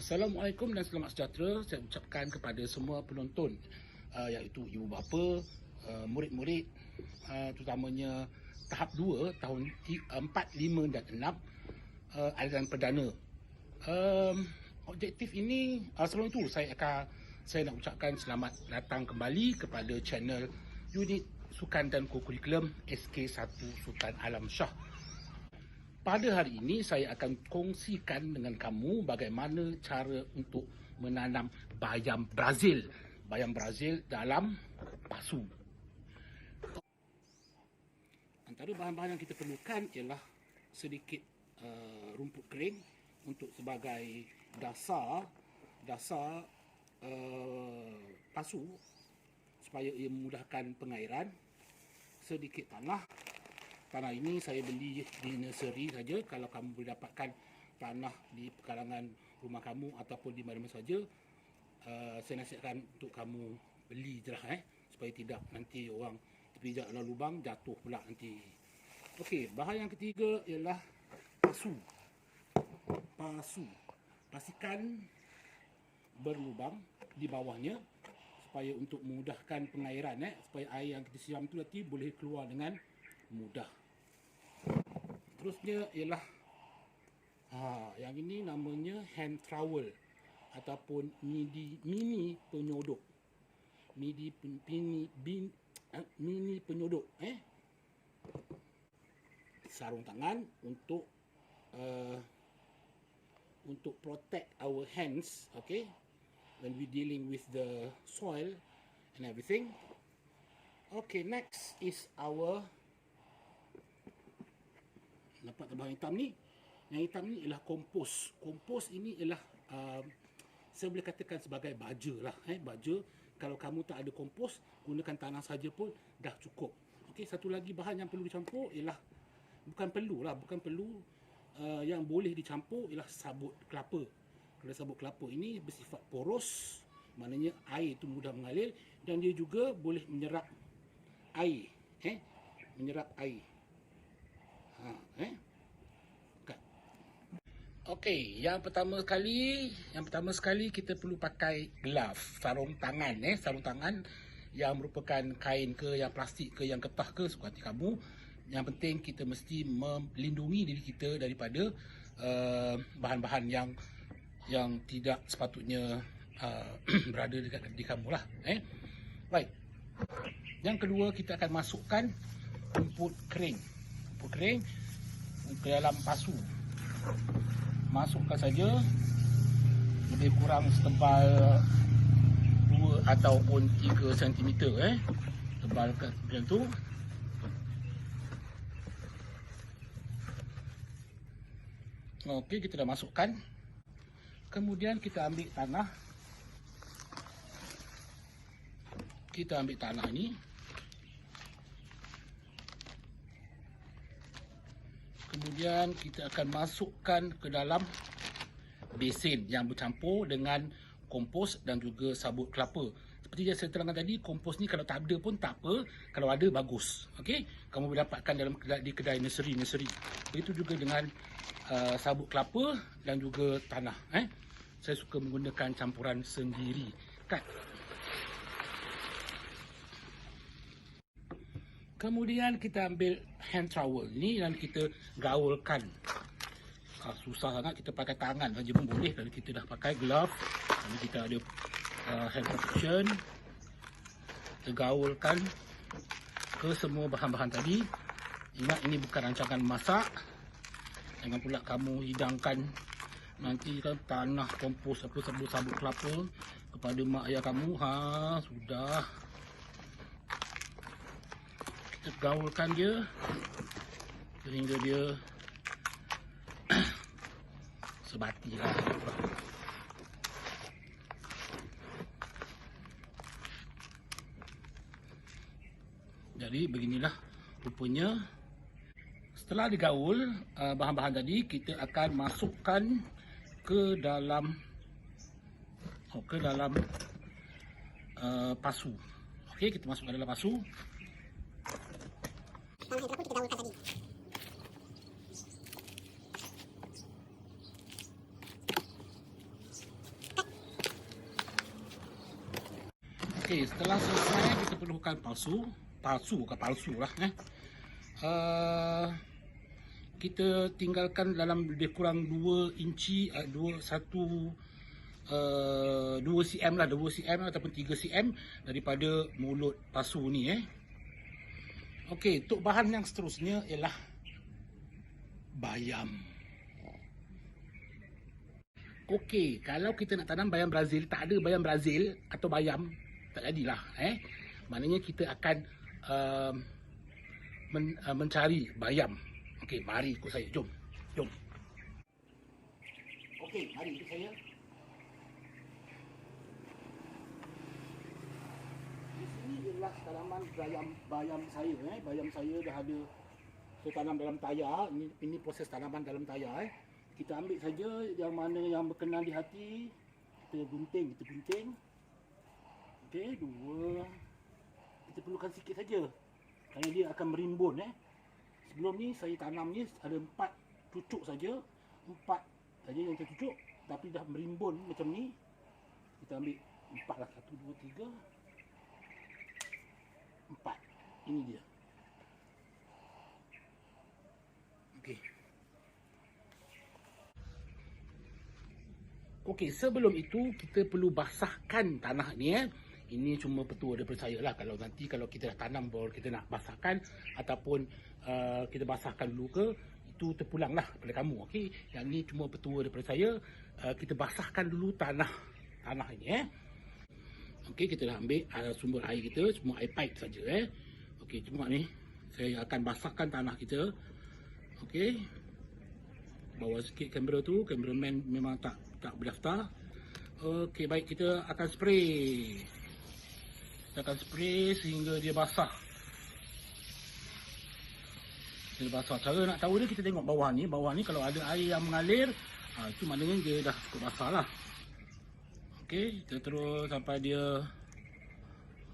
Assalamualaikum dan selamat sejahtera saya ucapkan kepada semua penonton, iaitu ibu bapa, murid-murid, terutamanya tahap 2 tahun 4, 5 dan 6, aliran perdana. Objektif ini, sebelum itu saya nak ucapkan selamat datang kembali kepada channel unit sukan dan kurikulum SK1 Sultan Alam Shah. Pada hari ini saya akan kongsikan dengan kamu bagaimana cara untuk menanam bayam Brazil dalam pasu. Antara bahan-bahan yang kita perlukan ialah sedikit rumput kering untuk sebagai dasar pasu supaya ia memudahkan pengairan, sedikit tanah. Tanah ini saya beli di nursery saja. Kalau kamu boleh dapatkan tanah di pekarangan rumah kamu ataupun di mana-mana saja, saya nasihatkan untuk kamu beli je lah, supaya tidak nanti orang terpijak dalam lubang, jatuh pula nanti. Okey, bahan yang ketiga ialah pasu. Pastikan berlubang di bawahnya supaya untuk memudahkan pengairan, supaya air yang kita siram tu nanti boleh keluar dengan mudah. Terusnya ialah yang ini namanya hand trowel ataupun mini penyodok. Mini penyodok, sarung tangan untuk protect our hands, okay, when we dealing with the soil and everything. Okay, next is our, nampak bahan hitam ni? Yang hitam ni ialah kompos. Kompos ini ialah saya boleh katakan sebagai baja lah, baja. Kalau kamu tak ada kompos, gunakan tanah saja pun dah cukup. Okey, satu lagi bahan yang perlu dicampur ialah bukan perlu yang boleh dicampur ialah sabut kelapa. Kalau sabut kelapa ini bersifat poros, maknanya air itu mudah mengalir dan dia juga boleh menyerap air, menyerap air. Okey, yang pertama sekali kita perlu pakai glove, sarung tangan, sarung tangan yang merupakan kain ke, yang plastik ke, yang getah ke, suka hati kamu. Yang penting kita mesti melindungi diri kita daripada bahan-bahan yang tidak sepatutnya berada dekat diri kamu lah. Baik. Yang kedua, kita akan masukkan rumput kering ke dalam pasu. Masukkan saja lebih kurang setebal 2 ataupun 3 cm, tebalkan macam tu. Okey, kita dah masukkan. Kemudian kita ambil tanah. Kita ambil tanah ni. Kemudian kita akan masukkan ke dalam besin yang bercampur dengan kompos dan juga sabut kelapa. Seperti yang saya terangkan tadi, kompos ni kalau tak ada pun tak apa, kalau ada bagus. Okey, kamu boleh dapatkan di kedai nursery. Begitu juga dengan sabut kelapa dan juga tanah. Saya suka menggunakan campuran sendiri. Kemudian kita ambil hand trowel ni dan kita gaulkan. Susah sangat, kita pakai tangan saja pun boleh. Kalau kita dah pakai glove, dan kita ada hand protection, kita gaulkan ke semua bahan-bahan tadi. Ingat, ini bukan rancangan masak. Jangan pula kamu hidangkan nanti kan tanah, kompos, sabut kelapa kepada mak ayah kamu. Sudah. Kita gaulkan dia sehingga dia sebati lah. Jadi beginilah rupanya. Setelah digaul bahan-bahan tadi, kita akan masukkan ke dalam pasu. Okey, kita masukkan dalam pasu. Tanah yang kita gaulkan tadi. Okey, setelah selesai kita perlukan palsu bukan palsu lah kita tinggalkan dalam lebih kurang 2 inci 2 cm lah, 2 cm ataupun 3 cm daripada mulut palsu ni Okey, untuk bahan yang seterusnya ialah bayam. Okey, kalau kita nak tanam bayam Brazil, tak ada bayam Brazil atau bayam, tak jadilah maknanya kita akan mencari bayam. Okey, mari ikut saya, jom. Okey, mari ikut saya. Di sini ialah tanaman bayam saya bayam saya dah ada saya tanam dalam tayar. Ini proses tanaman dalam tayar Kita ambil saja yang mana yang berkenan di hati. Kita gunting. Okey, 2. Kita perlukan sikit saja kerana dia akan merimbun Sebelum ni saya tanam ni ada 4 cucuk saja. 4 saja yang tercucuk tapi dah merimbun macam ni. Kita ambil 4 lah. 1, 2, 3, 4. Ini dia. Okey. Okey, sebelum itu kita perlu basahkan tanah ni Ini cuma petua daripada saya lah. Kalau nanti kalau kita dah tanam baru kita nak basahkan ataupun kita basahkan dulu ke, itu terpulang lah pada kamu. Okey, yang ni cuma petua daripada saya. Kita basahkan dulu tanah ini Okey, kita dah ambil sumber air kita, semua air pipe saja Okey, cuma ni saya akan basahkan tanah kita. Okey, bawa sikit kamera tu, kameraman memang tak berdaftar. Okey, baik, kita akan spray. Kita akan spray sehingga dia basah. Cara nak tahu dia, kita tengok bawah ni kalau ada air yang mengalir, itu maknanya dia dah cukup basah lah. Okey, kita terus sampai dia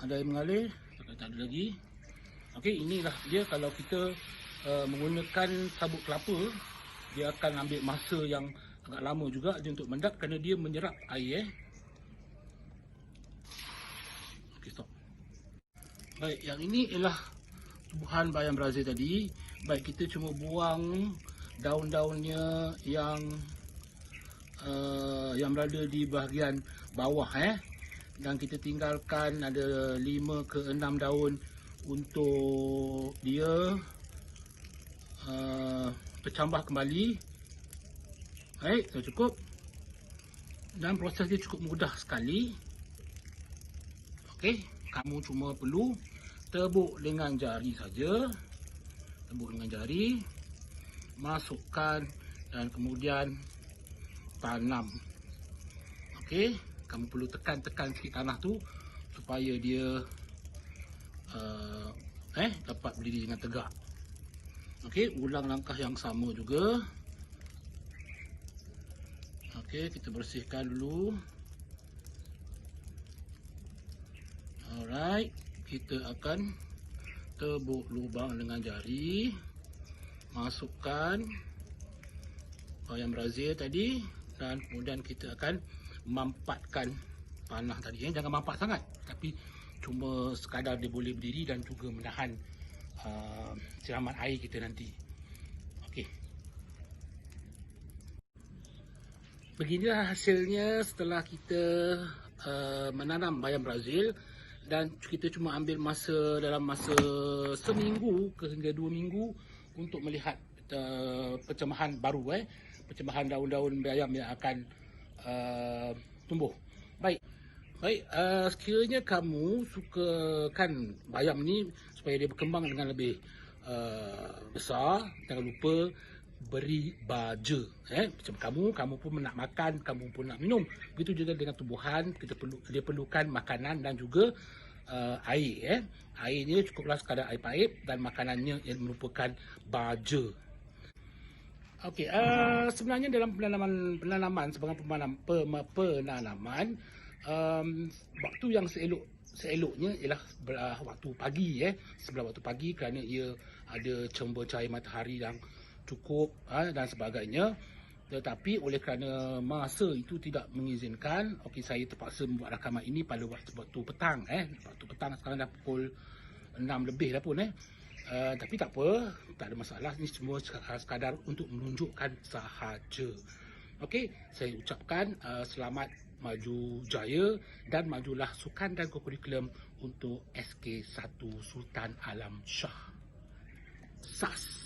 ada air mengalir. Tak ada lagi. Okey, inilah dia. Kalau kita menggunakan sabut kelapa, dia akan ambil masa yang agak lama juga dia untuk mendap kerana dia menyerap air Okey, stop. Baik, yang ini ialah tumbuhan bayam Brazil tadi. Baik, kita cuma buang daun-daunnya yang berada di bahagian bawah dan kita tinggalkan ada 5 ke 6 daun untuk dia tercambah kembali. Baik, dah cukup. Dan proses dia cukup mudah sekali. Okey, kamu cuma perlu tebuk dengan jari saja. Tebuk dengan jari, masukkan dan kemudian tanam. Okey, kamu perlu tekan sikit tanah tu supaya dia dapat berdiri dengan tegak. Okey, ulang langkah yang sama juga. Okey, kita bersihkan dulu. Alright, kita akan tebuk lubang dengan jari. Masukkan bayam Brazil tadi dan kemudian kita akan mampatkan tanah tadi. Jangan mampat sangat, tapi cuma sekadar dia boleh berdiri dan juga menahan siraman air kita nanti. Okey. Beginilah hasilnya setelah kita menanam bayam Brazil, dan kita cuma ambil dalam masa seminggu ke hingga 2 minggu untuk melihat percemahan baru percemahan daun-daun bayam yang akan tumbuh. Baik, sekiranya kamu sukakan bayam ni supaya dia berkembang dengan lebih besar, jangan lupa beri baja macam kamu pun nak makan, kamu pun nak minum. Begitu juga dengan tumbuhan, dia perlukan makanan dan juga air airnya cukuplah sekadar air paip, dan makanannya yang merupakan baja. Okey, sebenarnya dalam penanaman sebagai penanaman waktu yang seeloknya ialah waktu pagi sebelah waktu pagi, kerana ia ada cahaya matahari yang cukup dan sebagainya. Tetapi oleh kerana masa itu tidak mengizinkan, okey, saya terpaksa membuat rakaman ini pada waktu petang. Waktu petang sekarang dah pukul 6 lebih dah pun. Tapi tak apa, tak ada masalah. Ini semua sekadar untuk menunjukkan sahaja. Okey, saya ucapkan selamat maju jaya dan majulah sukan dan kurikulum untuk SK1 Sultan Alam Shah. SAS.